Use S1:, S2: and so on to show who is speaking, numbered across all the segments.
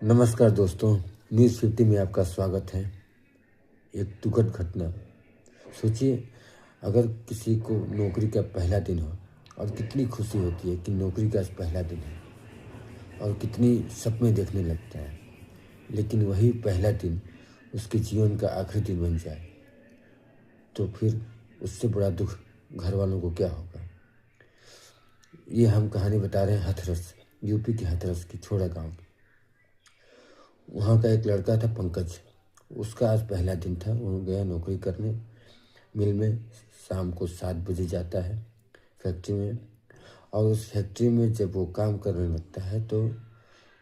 S1: नमस्कार दोस्तों, न्यूज़ 50 में आपका स्वागत है। एक दुखद घटना। सोचिए, अगर किसी को नौकरी का पहला दिन हो और कितनी खुशी होती है कि नौकरी का पहला दिन है और कितनी सपने देखने लगता है, लेकिन वही पहला दिन उसके जीवन का आखिरी दिन बन जाए तो फिर उससे बड़ा दुख घर वालों को क्या होगा। ये हम कहानी बता रहे हैं हाथरस, यूपी के हाथरस की छोड़ा गांव की। वहाँ का एक लड़का था पंकज। उसका आज पहला दिन था। वो गया नौकरी करने मिल में। शाम को 7 बजे जाता है फैक्ट्री में, और उस फैक्ट्री में जब वो काम करने लगता है तो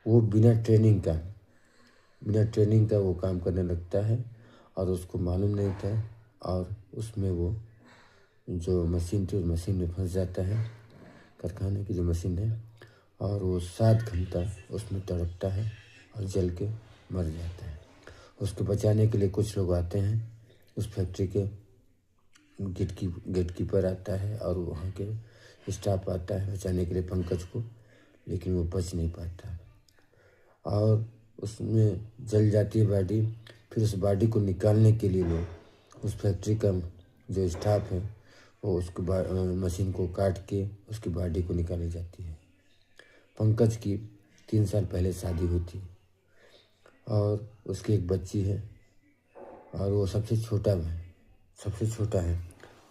S1: वो बिना ट्रेनिंग का वो काम करने लगता है और उसको मालूम नहीं था। और उसमें वो जो मशीन थी उस मशीन में फंस जाता है, कारखाने की जो मशीन है, और वो 7 घंटा उसमें तड़पता है और जल के मर जाता है। उसको बचाने के लिए कुछ लोग आते हैं, उस फैक्ट्री के गेट कीपर आता है और वहाँ के स्टाफ आता है बचाने के लिए पंकज को, लेकिन वो बच नहीं पाता और उसमें जल जाती है बॉडी। फिर उस बॉडी को निकालने के लिए लोग, उस फैक्ट्री का जो स्टाफ है वो उसको मशीन को काट के उसकी बॉडी को निकाली जाती है। पंकज की 3 साल पहले शादी हुई थी और उसकी एक बच्ची है और वो सबसे छोटा है।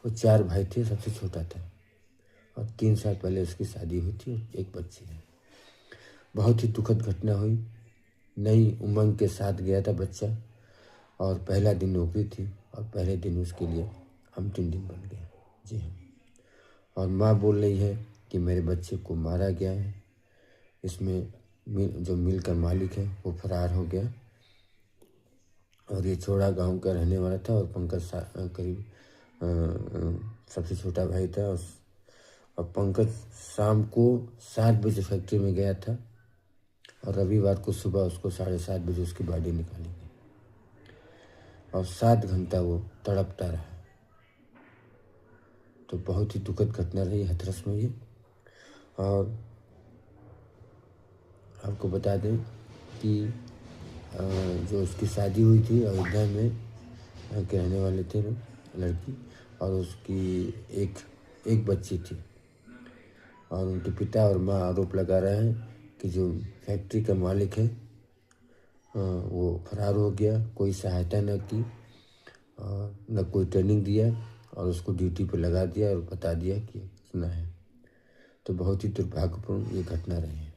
S1: वो 4 भाई थे, सबसे छोटा था और 3 साल पहले उसकी शादी हुई थी, एक बच्ची है। बहुत ही दुखद घटना हुई। नई उमंग के साथ गया था बच्चा और पहला दिन नौकरी थी और पहले दिन उसके लिए अंतिम दिन बन गया। जी हाँ। और माँ बोल रही है कि मेरे बच्चे को मारा गया है। इसमें जो मिल का मालिक है वो फरार हो गया और ये छोड़ा गांव का रहने वाला था और पंकज करीब सबसे छोटा भाई था। और पंकज शाम को 7 बजे फैक्ट्री में गया था और रविवार को सुबह उसको 7:30 बजे उसकी बॉडी निकाली गई और 7 घंटा वो तड़पता रहा। तो बहुत ही दुखद घटना रही हाथरस में ये। और आपको बता दें कि जो उसकी शादी हुई थी अयोध्या में के रहने वाले थे लोग, लड़की, और उसकी एक बच्ची थी। और उनके पिता और माँ आरोप लगा रहे हैं कि जो फैक्ट्री का मालिक है वो फरार हो गया, कोई सहायता न की और न कोई ट्रेनिंग दिया और उसको ड्यूटी पर लगा दिया और बता दिया कि इतना है। तो बहुत ही दुर्भाग्यपूर्ण ये घटना रही है।